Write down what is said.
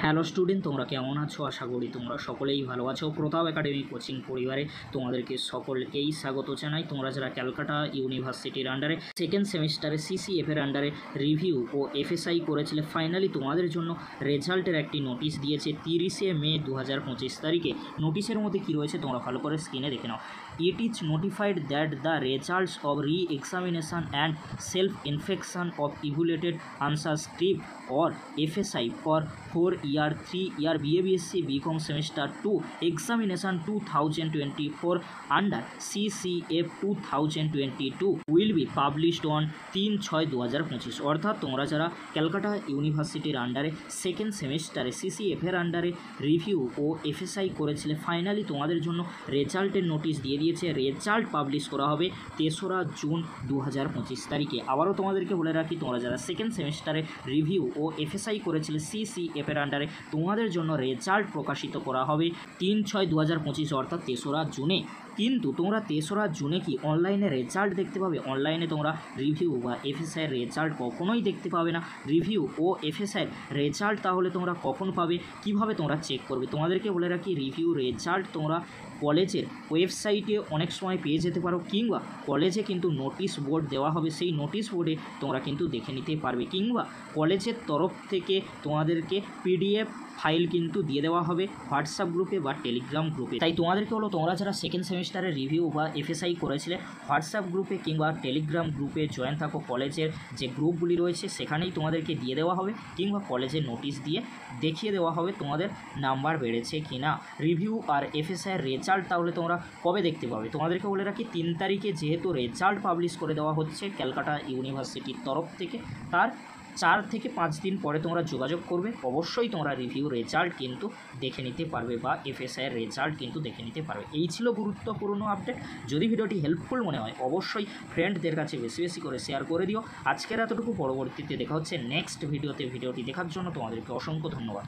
Hello student, তোমরা কেমন আছো? আশা করি তোমরা সকলেই ভালো আছো। প্রতাপ একাডেমি কোচিং পরিবারে তোমাদেরকে সকলকেই স্বাগত জানাই। তোমরা যারা ক্যালকাটা ইউনিভার্সিটির আন্ডারে সেকেন্ড সেমিস্টারে সিসিএফ এর আন্ডারে রিভিউ ও এফএসআই করেছিলে, ফাইনালি তোমাদের জন্য রেজাল্টের একটি নোটিশ দিয়েছে 30শে মে 2025 তারিখে। নোটিশের মধ্যে কী রয়েছে তোমরা ভালো করে স্ক্রিনে দেখে নাও। It is notified that the results of reexamination and self infection of evaluated answer script or FSI for 4 year 3 year BA BSc BCom semester 2 examination 2024 under CCF 2022 will be published on 3/6/2025। অর্থাৎ তোমরা যারা ক্যালকাটা ইউনিভার্সিটির আন্ডারে second সেমিস্টারে CCF এর আন্ডারে review ও FSI করেছিলে, finally তোমাদের জন্য রেজাল্টের নোটিশ দিয়ে দিয়েছে। রেজাল্ট পাবলিশ করা হবে 3রা জুন 2025 তারিখে। আবারও তোমাদেরকে বলে রাখি, তোমরা যারা সেকেন্ড সেমিস্টারে রিভিউ ও এফএসআই করেছিলে সিসিএফ এর আন্ডারে, তোমাদের জন্য রেজাল্ট প্রকাশিত করা হবে 3/6/2025 অর্থাৎ 3রা জুনে। কিন্তু তোমরা 3রা জুনে কি অনলাইনে রেজাল্ট দেখতে পাবে? অনলাইনে তোমরা রিভিউ বা এফএসআইয়ের রেজাল্ট কখনোই দেখতে পাবে না। রিভিউ ও এফএসআইয়ের রেজাল্ট তাহলে তোমরা কখন পাবে, কিভাবে তোমরা চেক করবে? তোমাদেরকে বলে রাখি, রিভিউ রেজাল্ট তোমরা কলেজের ওয়েবসাইটে অনেক সময় পেয়ে যেতে পারো, কিংবা কলেজে কিন্তু নোটিশ বোর্ড দেওয়া হবে, সেই নোটিশ বোর্ডে তোমরা কিন্তু দেখে নিতে পারবে, কিংবা কলেজের তরফ থেকে তোমাদেরকে পিডিএফ ফাইল কিন্তু দিয়ে দেওয়া হবে হোয়াটসঅ্যাপ গ্রুপে বা টেলিগ্রাম গ্রুপে। তাই তোমাদেরকে হলো, তোমরা যারা সেকেন্ড সেমিস্টারে রিভিউ বা এফএসআই করেছিলে, হোয়াটসঅ্যাপ গ্রুপে কিংবা টেলিগ্রাম গ্রুপে জয়েন থাকো। কলেজের যে গ্রুপগুলি রয়েছে সেখানেই তোমাদেরকে দিয়ে দেওয়া হবে, কিংবা কলেজের নোটিশ দিয়ে দেখিয়ে দেওয়া হবে তোমাদের নাম্বার বেড়েছে কি না। রিভিউ আর এফএসআইয়ের রেজাল্ট তাহলে তোমরা কবে দেখতে পাবে? তোমাদেরকে বলে রাখি, 3 তারিখে যেহেতু রেজাল্ট পাবলিশ করে দেওয়া হচ্ছে ক্যালকাটা ইউনিভার্সিটির তরফ থেকে, তার 4 থেকে 5 দিন পরে তোমরা যোগাযোগ করবে। অবশ্যই তোমরা রিভিউ রেজাল্ট কিন্তু দেখে নিতে পারবে বা এফএসআইয়ের রেজাল্ট কিন্তু দেখে নিতে পারবে। এই ছিল গুরুত্বপূর্ণ আপডেট। যদি ভিডিওটি হেল্পফুল মনে হয়, অবশ্যই ফ্রেন্ডদের কাছে বেশি বেশি করে শেয়ার করে দিও। আজকের এতটুকু, পরবর্তীতে দেখা হচ্ছে নেক্সট ভিডিওতে। ভিডিওটি দেখার জন্য তোমাদেরকে অসংখ্য ধন্যবাদ।